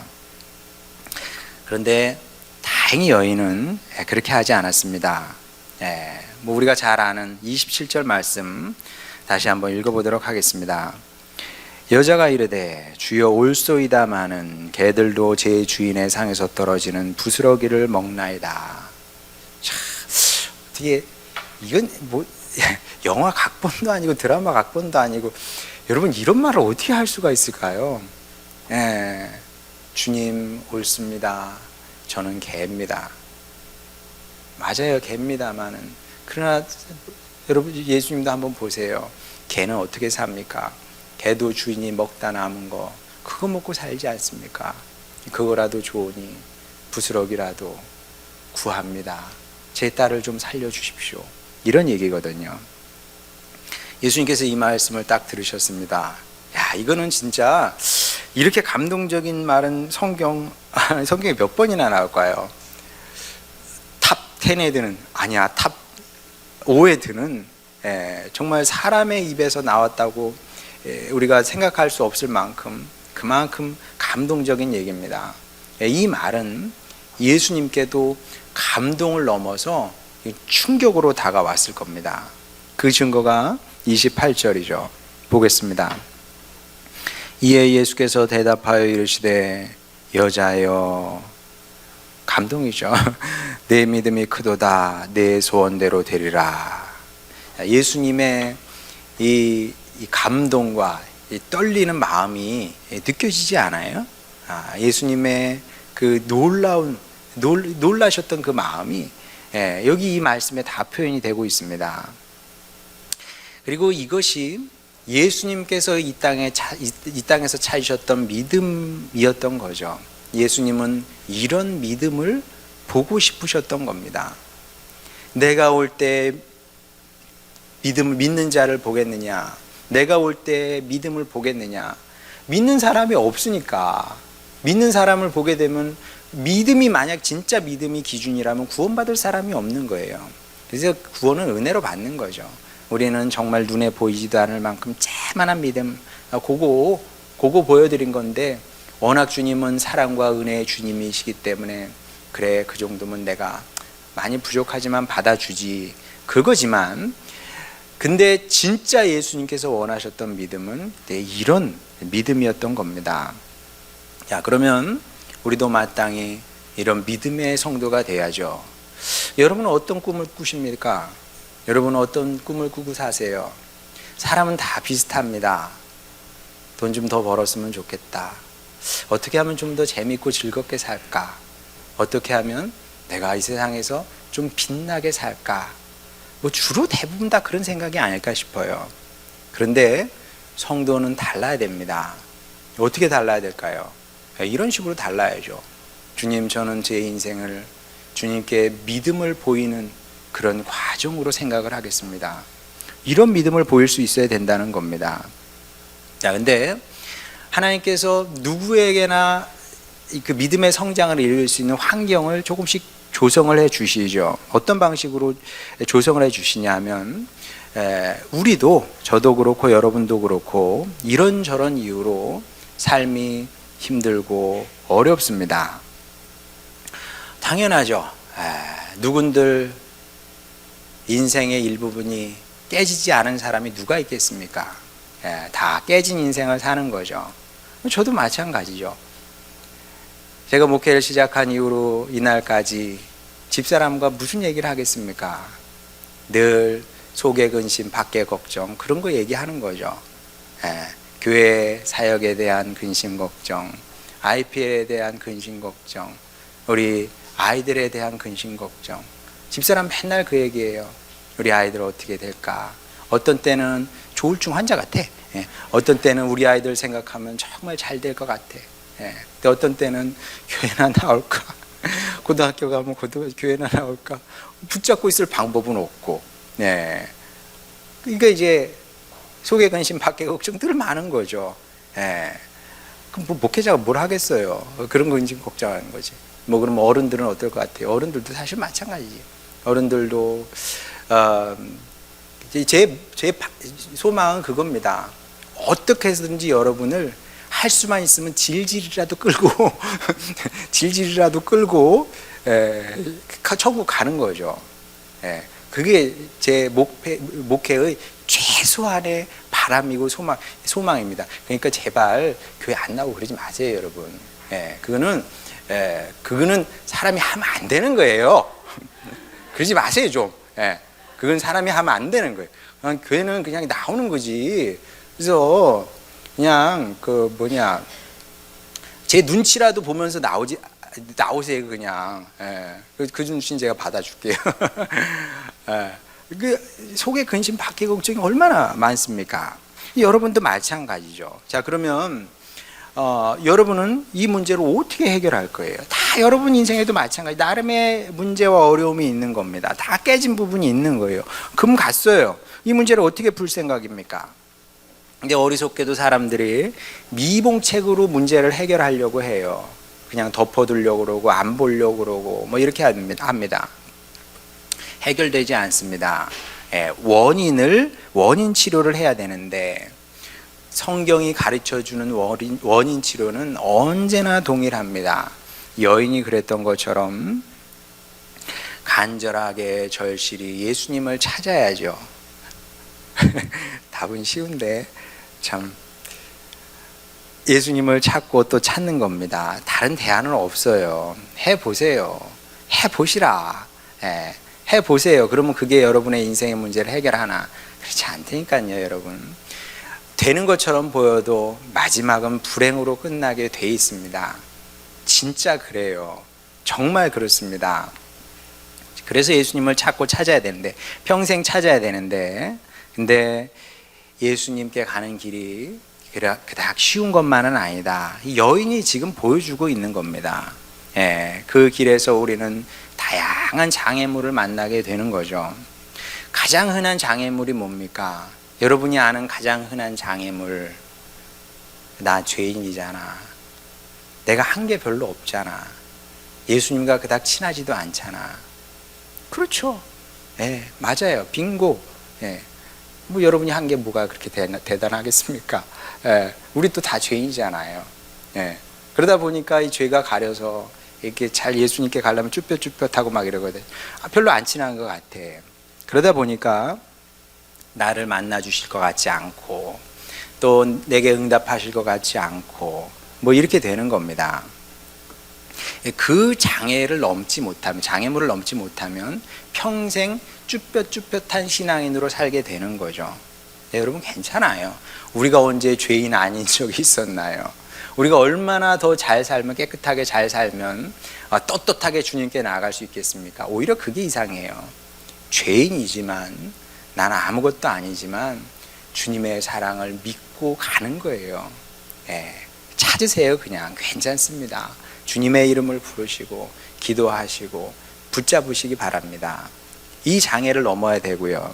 그런데 다행히 여인은 그렇게 하지 않았습니다. 뭐 우리가 잘 아는 27절 말씀 다시 한번 읽어보도록 하겠습니다. 여자가 이르되 주여 올소이다마는 개들도 제 주인의 상에서 떨어지는 부스러기를 먹나이다. 참, 어떻게 이건 뭐 영화 각본도 아니고 드라마 각본도 아니고, 여러분 이런 말을 어떻게 할 수가 있을까요? 주님 옳습니다. 저는 개입니다. 맞아요, 개입니다마는. 그러나 여러분 예수님도 한번 보세요. 개는 어떻게 삽니까? 개도 주인이 먹다 남은 거 그거 먹고 살지 않습니까? 그거라도 좋으니 부스러기라도 구합니다. 제 딸을 좀 살려주십시오. 이런 얘기거든요. 예수님께서 이 말씀을 딱 들으셨습니다. 야, 이거는 진짜 이렇게 감동적인 말은 성경에 몇 번이나 나올까요? 탑 10에 드는, 아니야, 탑 5에 드는, 정말 사람의 입에서 나왔다고 우리가 생각할 수 없을 만큼 그만큼 감동적인 얘기입니다. 이 말은 예수님께도 감동을 넘어서 충격으로 다가왔을 겁니다. 그 증거가 28절이죠. 보겠습니다. 이에 예수께서 대답하여 이르시되 여자여, 감동이죠. 내 믿음이 크도다. 내 소원대로 되리라. 예수님의 이 감동과 이 떨리는 마음이 느껴지지 않아요? 예수님의 그 놀라셨던 그 마음이 여기 이 말씀에 다 표현이 되고 있습니다. 그리고 이것이 예수님께서 이 땅에서 찾으셨던 믿음이었던 거죠. 예수님은 이런 믿음을 보고 싶으셨던 겁니다. 내가 올 때 믿음을 믿는 자를 보겠느냐? 내가 올 때 믿음을 보겠느냐? 믿는 사람이 없으니까. 믿는 사람을 보게 되면 믿음이 만약 진짜 믿음이 기준이라면 구원받을 사람이 없는 거예요. 그래서 구원은 은혜로 받는 거죠. 우리는 정말 눈에 보이지도 않을 만큼 쬐만한 믿음, 그거 보여드린 건데, 워낙 주님은 사랑과 은혜의 주님이시기 때문에 그래, 그 정도면 내가 많이 부족하지만 받아주지, 그거지만, 근데 진짜 예수님께서 원하셨던 믿음은 이런 믿음이었던 겁니다. 자, 그러면 우리도 마땅히 이런 믿음의 성도가 돼야죠. 여러분은 어떤 꿈을 꾸십니까? 여러분은 어떤 꿈을 꾸고 사세요? 사람은 다 비슷합니다. 돈 좀 더 벌었으면 좋겠다. 어떻게 하면 좀 더 재밌고 즐겁게 살까? 어떻게 하면 내가 이 세상에서 좀 빛나게 살까? 뭐 주로 대부분 다 그런 생각이 아닐까 싶어요. 그런데 성도는 달라야 됩니다. 어떻게 달라야 될까요? 이런 식으로 달라야죠. 주님, 저는 제 인생을 주님께 믿음을 보이는 그런 과정으로 생각을 하겠습니다. 이런 믿음을 보일 수 있어야 된다는 겁니다. 자, 근데 하나님께서 누구에게나 그 믿음의 성장을 이룰 수 있는 환경을 조금씩 조성을 해 주시죠. 어떤 방식으로 조성을 해 주시냐 하면, 우리도, 저도 그렇고 여러분도 그렇고 이런저런 이유로 삶이 힘들고 어렵습니다. 당연하죠. 누군들 인생의 일부분이 깨지지 않은 사람이 누가 있겠습니까? 다 깨진 인생을 사는 거죠. 저도 마찬가지죠. 제가 목회를 시작한 이후로 이날까지 집사람과 무슨 얘기를 하겠습니까? 늘 속에 근심, 밖에 걱정, 그런 거 얘기하는 거죠. 교회 사역에 대한 근심 걱정, IPL에 대한 근심 걱정, 우리 아이들에 대한 근심 걱정. 집사람 맨날 그 얘기예요. 우리 아이들 어떻게 될까? 어떤 때는 조울증 환자 같아. 어떤 때는 우리 아이들 생각하면 정말 잘 될 것 같아. 근데 어떤 때는 교회나 나올까? 고등학교 가면 교회나 나올까? 붙잡고 있을 방법은 없고. 그러니까 이제 속에 근심, 밖에 걱정들 많은 거죠. 그럼 뭐 목회자가 뭘 하겠어요? 그런 거 지금 걱정하는 거지. 뭐 그럼 어른들은 어떨 것 같아요? 어른들도 사실 마찬가지지. 어른들도 제 소망은 그겁니다. 어떻게 해서든지 여러분을 할 수만 있으면 질질이라도 끌고 질질이라도 끌고 천국 가는 거죠. 그게 제 목회의 최소한의 바람이고 소망입니다. 그러니까 제발 교회 안 나오고 그러지 마세요, 여러분. 그거는 사람이 하면 안 되는 거예요. 그러지 마세요, 좀. 그건 사람이 하면 안 되는 거예요. 교회는 그냥 나오는 거지. 그래서 그냥 제 눈치라도 보면서 나오세요, 그냥. 그 눈치는 제가 받아줄게요. 그 속에 근심, 밖에 걱정이 얼마나 많습니까? 여러분도 마찬가지죠. 자, 그러면 여러분은 이 문제를 어떻게 해결할 거예요? 다 여러분 인생에도 마찬가지, 나름의 문제와 어려움이 있는 겁니다. 다 깨진 부분이 있는 거예요. 금 갔어요. 이 문제를 어떻게 풀 생각입니까? 근데 어리석게도 사람들이 미봉책으로 문제를 해결하려고 해요. 그냥 덮어두려고 그러고 안 보려고 그러고 뭐 이렇게 합니다. 해결되지 않습니다. 원인 치료를 해야 되는데, 성경이 가르쳐주는 원인 치료는 언제나 동일합니다. 여인이 그랬던 것처럼 간절하게 절실히 예수님을 찾아야죠. 답은 쉬운데 참 예수님을 찾고 또 찾는 겁니다. 다른 대안은 없어요. 해보세요. 해보시라. 해보세요. 그러면 그게 여러분의 인생의 문제를 해결하나? 그렇지 않다니까요, 여러분. 되는 것처럼 보여도 마지막은 불행으로 끝나게 돼 있습니다. 진짜 그래요. 정말 그렇습니다. 그래서 예수님을 찾고 찾아야 되는데, 평생 찾아야 되는데, 근데 예수님께 가는 길이 그닥 쉬운 것만은 아니다. 이 여인이 지금 보여주고 있는 겁니다. 그 길에서 우리는 다양한 장애물을 만나게 되는 거죠. 가장 흔한 장애물이 뭡니까? 여러분이 아는 가장 흔한 장애물, 나 죄인이잖아. 내가 한 게 별로 없잖아. 예수님과 그닥 친하지도 않잖아. 그렇죠. 예, 맞아요. 빙고. 예. 뭐 여러분이 한 게 뭐가 그렇게 대단하겠습니까? 예, 우리 또 다 죄인이잖아요. 예. 그러다 보니까 이 죄가 가려서 이렇게 잘 예수님께 가려면 쭈뼛쭈뼛하고 막 이러거든. 별로 안 친한 것 같아. 그러다 보니까 나를 만나 주실 것 같지 않고 또 내게 응답하실 것 같지 않고 뭐 이렇게 되는 겁니다. 그 장애물을 넘지 못하면 평생 쭈뼛쭈뼛한 신앙인으로 살게 되는 거죠. 네, 여러분 괜찮아요. 우리가 언제 죄인 아닌 적이 있었나요? 우리가 얼마나 더 잘 살면, 깨끗하게 잘 살면 떳떳하게 주님께 나아갈 수 있겠습니까? 오히려 그게 이상해요. 죄인이지만, 나는 아무것도 아니지만 주님의 사랑을 믿고 가는 거예요. 예, 찾으세요. 그냥 괜찮습니다. 주님의 이름을 부르시고 기도하시고 붙잡으시기 바랍니다. 이 장애를 넘어야 되고요.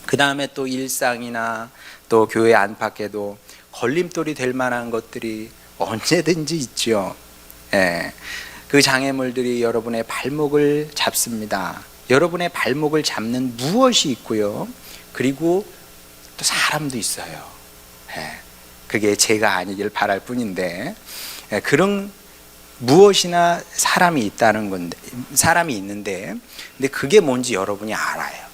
그 다음에 또 일상이나 또 교회 안팎에도 걸림돌이 될 만한 것들이 언제든지 있죠. 예, 그 장애물들이 여러분의 발목을 잡습니다. 여러분의 발목을 잡는 무엇이 있고요. 그리고 또 사람도 있어요. 예, 그게 제가 아니길 바랄 뿐인데, 예, 그런 무엇이나 사람이 있다는 건데, 사람이 있는데, 근데 그게 뭔지 여러분이 알아요.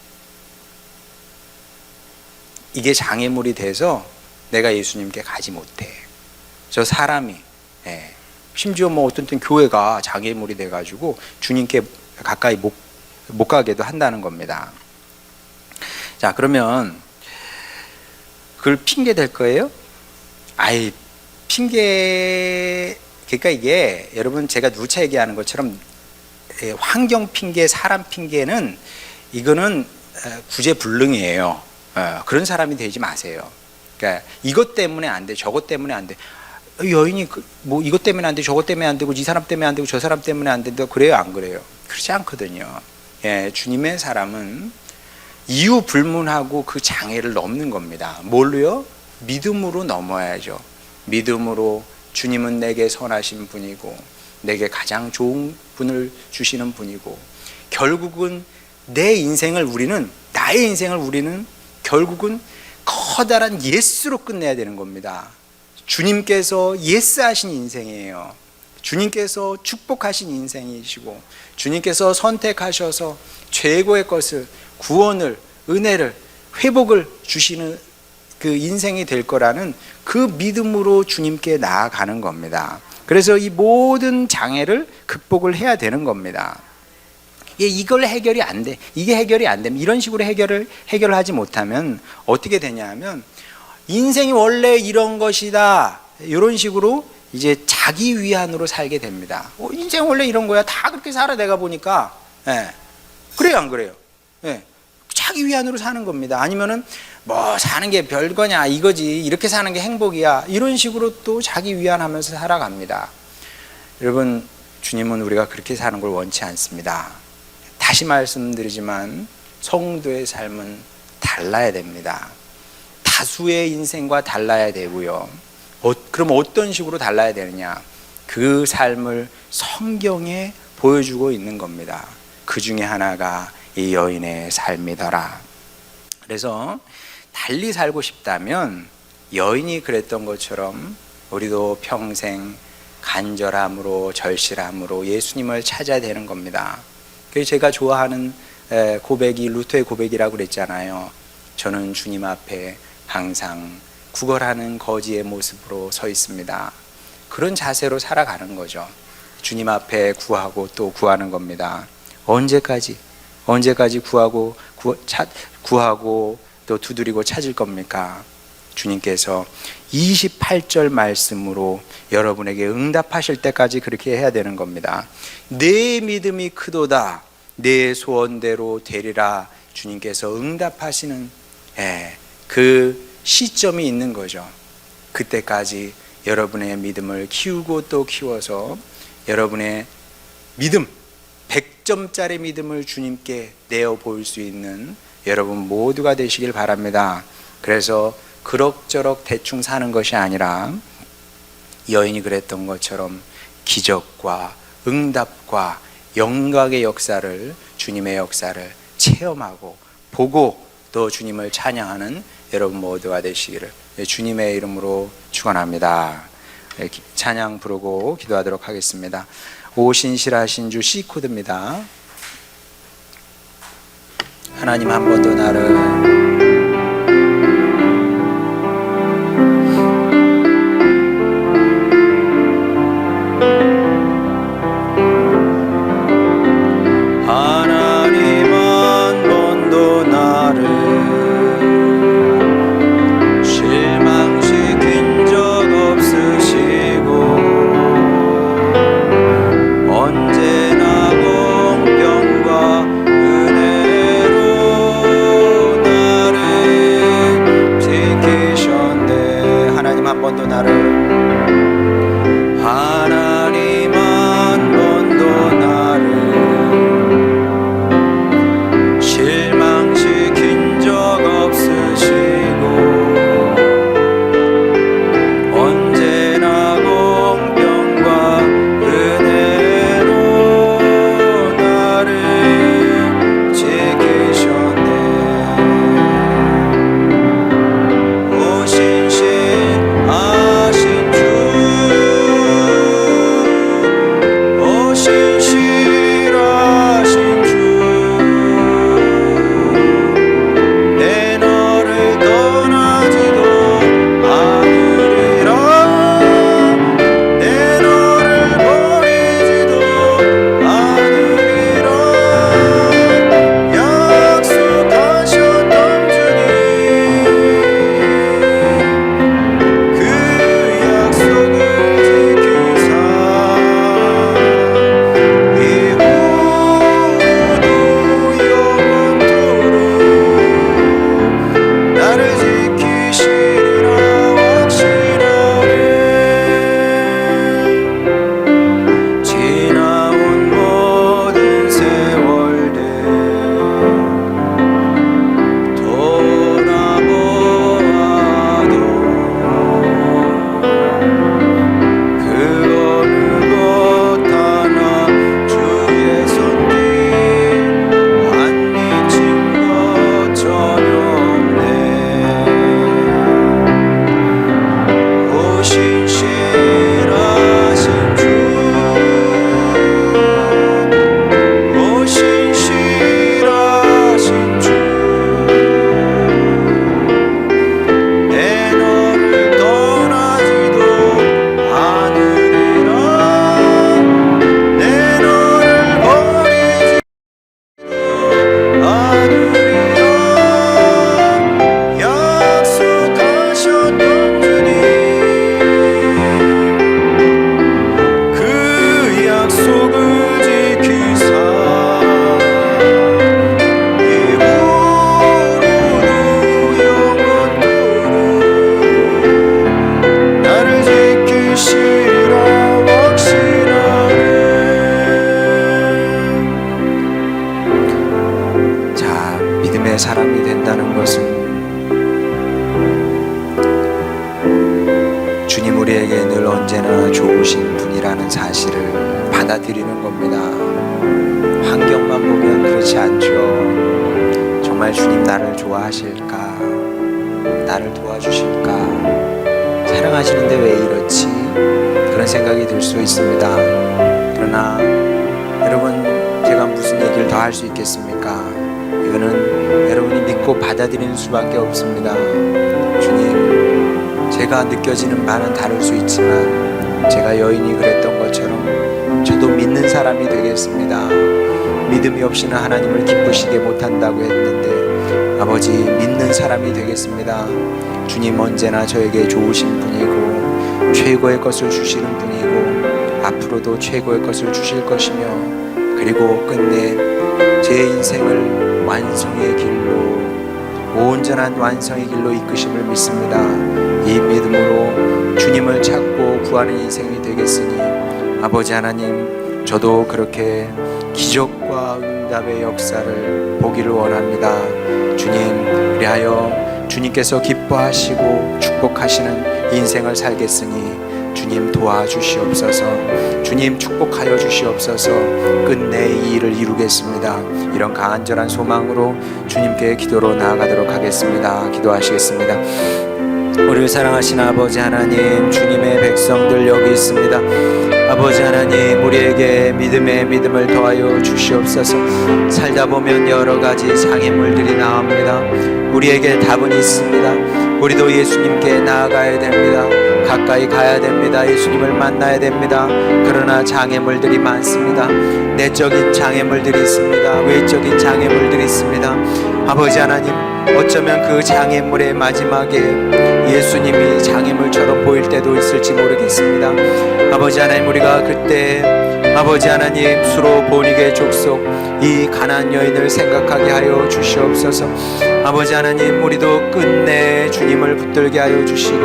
이게 장애물이 돼서 내가 예수님께 가지 못해. 저 사람이, 예, 심지어 뭐 어떤 때 교회가 장애물이 돼가지고 주님께 가까이 못 가게도 한다는 겁니다. 자, 그러면 그걸 핑계 댈 거예요? 아이, 핑계, 그러니까 이게 여러분 제가 누차 얘기하는 것처럼 환경 핑계, 사람 핑계는 이거는 구제불능이에요. 그런 사람이 되지 마세요. 그러니까 이것 때문에 안 돼, 저것 때문에 안 돼. 여인이 뭐 이것 때문에 안 돼, 저것 때문에 안 되고, 이 사람 때문에 안 되고, 저 사람 때문에 안 된다. 그래요, 안 그래요? 그렇지 않거든요. 예, 주님의 사람은 이유 불문하고 그 장애를 넘는 겁니다. 뭘로요? 믿음으로 넘어야죠. 믿음으로 주님은 내게 선하신 분이고 내게 가장 좋은 분을 주시는 분이고, 결국은 나의 인생을 우리는 결국은 커다란 예스로 끝내야 되는 겁니다. 주님께서 예스 하신 인생이에요. 주님께서 축복하신 인생이시고 주님께서 선택하셔서 최고의 것을, 구원을, 은혜를, 회복을 주시는 그 인생이 될 거라는 그 믿음으로 주님께 나아가는 겁니다. 그래서 이 모든 장애를 극복을 해야 되는 겁니다. 이걸 해결이 안 돼. 이게 해결이 안 되면, 이런 식으로 해결을 하지 못하면 어떻게 되냐면, 인생이 원래 이런 것이다, 이런 식으로 이제 자기 위안으로 살게 됩니다. 인생 원래 이런 거야, 다 그렇게 살아 내가 보니까. 예. 그래요, 안 그래요? 예. 자기 위안으로 사는 겁니다. 아니면은 뭐 사는 게 별거냐, 이거지, 이렇게 사는 게 행복이야, 이런 식으로 또 자기 위안하면서 살아갑니다. 여러분, 주님은 우리가 그렇게 사는 걸 원치 않습니다. 다시 말씀드리지만 성도의 삶은 달라야 됩니다. 다수의 인생과 달라야 되고요. 그럼 어떤 식으로 달라야 되느냐? 그 삶을 성경에 보여주고 있는 겁니다. 그 중에 하나가 이 여인의 삶이더라. 그래서 달리 살고 싶다면 여인이 그랬던 것처럼 우리도 평생 간절함으로, 절실함으로 예수님을 찾아야 되는 겁니다. 그래서 제가 좋아하는 고백이 루터의 고백이라고 그랬잖아요. 저는 주님 앞에 항상 구걸하는 거지의 모습으로 서 있습니다. 그런 자세로 살아가는 거죠. 주님 앞에 구하고 또 구하는 겁니다. 언제까지 구하고 또 두드리고 찾을 겁니까? 주님께서 28절 말씀으로 여러분에게 응답하실 때까지 그렇게 해야 되는 겁니다. 내 믿음이 크도다, 내 소원대로 되리라. 주님께서 응답하시는 그 시점이 있는 거죠. 그때까지 여러분의 믿음을 키우고 또 키워서 여러분의 믿음, 100점짜리 믿음을 주님께 내어 보일 수 있는 여러분 모두가 되시길 바랍니다. 그래서 그럭저럭 대충 사는 것이 아니라 여인이 그랬던 것처럼 기적과 응답과 영광의 역사를, 주님의 역사를 체험하고 보고 또 주님을 찬양하는 여러분 모두가 되시기를 주님의 이름으로 축원합니다. 찬양 부르고 기도하도록 하겠습니다. 오신실하신 주 C 코드입니다. 하나님 한 번 더 나를 사람이 된다는 것은 주님 우리에게 늘 언제나 좋으신 분이라는 사실을 받아들이는 겁니다. 환경만 보면 그렇지 않죠. 정말 주님 나를 좋아하실까? 나를 도와주실까? 사랑하시는데 왜 이렇지? 그런 생각이 들 수 있습니다. 그러나 여러분, 제가 무슨 얘기를 더 할 수 있겠습니까? 이거는 여러분이 믿고 받아들이는 수밖에 없습니다. 주님, 제가 느껴지는 바는 다를 수 있지만 제가 여인이 그랬던 것처럼 저도 믿는 사람이 되겠습니다. 믿음이 없이는 하나님을 기쁘시게 못한다고 했는데 아버지, 믿는 사람이 되겠습니다. 주님 언제나 저에게 좋으신 분이고 최고의 것을 주시는 분이고 앞으로도 최고의 것을 주실 것이며, 그리고 끝내 제 인생을 완성의 길로, 온전한 완성의 길로 이끄심을 믿습니다. 이 믿음으로 주님을 찾고 구하는 인생이 되겠으니 아버지 하나님, 저도 그렇게 기적과 응답의 역사를 보기를 원합니다. 주님, 그리하여 주님께서 기뻐하시고 축복하시는 인생을 살겠으니 주님 도와주시옵소서. 주님 축복하여 주시옵소서. 끝내 이 일을 이루겠습니다. 이런 간절한 소망으로 주님께 기도로 나아가도록 하겠습니다. 기도하시겠습니다. 우리를 사랑하신 아버지 하나님, 주님의 백성들 여기 있습니다. 아버지 하나님, 우리에게 믿음의 믿음을 더하여 주시옵소서. 살다 보면 여러 가지 장애물들이 나옵니다. 우리에게 답은 있습니다. 우리도 예수님께 나아가야 됩니다. 가까이 가야 됩니다. 예수님을 만나야 됩니다. 그러나 장애물들이 많습니다. 내적인 장애물들이 있습니다. 외적인 장애물들이 있습니다. 아버지 하나님, 어쩌면 그 장애물의 마지막에 예수님이 장애물처럼 보일 때도 있을지 모르겠습니다. 아버지 하나님, 우리가 그때 아버지 하나님 수로 보니게 족속 이 가난안 여인을 생각하게 하여 주시옵소서. 아버지 하나님, 우리도 끝내 주님을 붙들게 하여 주시고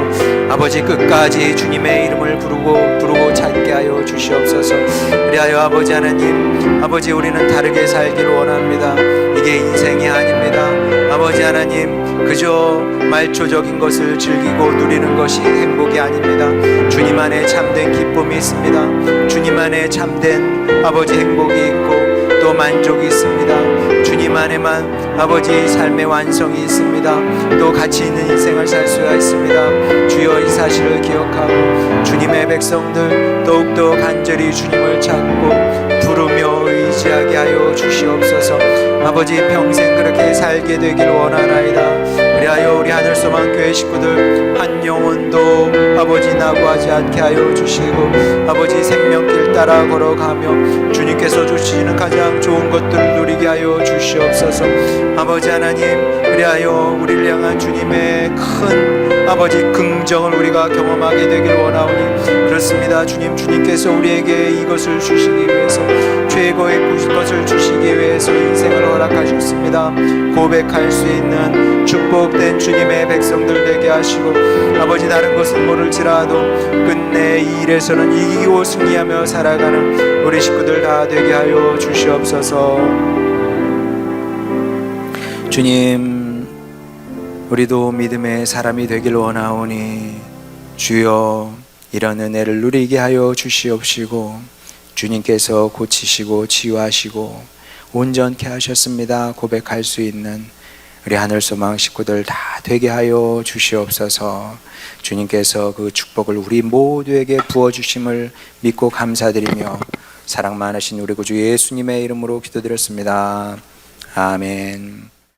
아버지 끝까지 주님의 이름을 부르고 찾게 하여 주시옵소서. 그리하여 아버지 하나님, 아버지 우리는 다르게 살기를 원합니다. 이게 인생이 아닙니다. 아버지 하나님, 그저 말초적인 것을 즐기고 누리는 것이 행복이 아닙니다. 주님 안에 참된 기쁨이 있습니다. 주님 안에 참된 아버지 행복이 있고 또 만족이 있습니다. 주님 안에만 아버지 삶의 완성이 있습니다. 또 가치 있는 인생을 살 수가 있습니다. 주여, 이 사실을 기억하고 주님의 백성들 더욱더 간절히 주님을 찾고 부르며 의지하게 하여 주시옵소서. 아버지 평생 그렇게 살게 되기를 원하나이다. 그리하여 우리 하늘소망교회 식구들 한 영혼도 아버지 낙오하지 않게 하여 주시고 아버지 생명길 따라 걸어가며 주님께서 주시는 가장 좋은 것들을 누리게 하여 주시옵소서. 아버지 하나님, 그리하여 우리를 향한 주님의 큰 아버지 긍정을 우리가 경험하게 되기를 원하오니 그렇습니다. 주님께서 우리에게 이것을 주시기 위해서, 최고의 것을 주시기 위해서 인생을 허락하셨습니다. 고백할 수 있는 축복된 주님의 백성들 되게 하시고 아버지 다른 것은 모를지라도 끝내 이 일에서는 이기고 승리하며 살아가는 우리 식구들 다 되게 하여 주시옵소서. 주님, 우리도 믿음의 사람이 되길 원하오니 주여, 이런 은혜를 누리게 하여 주시옵시고 주님께서 고치시고 치유하시고 온전케 하셨습니다. 고백할 수 있는 우리 하늘소망 식구들 다 되게 하여 주시옵소서. 주님께서 그 축복을 우리 모두에게 부어주심을 믿고 감사드리며 사랑 많으신 우리 구주 예수님의 이름으로 기도드렸습니다. 아멘.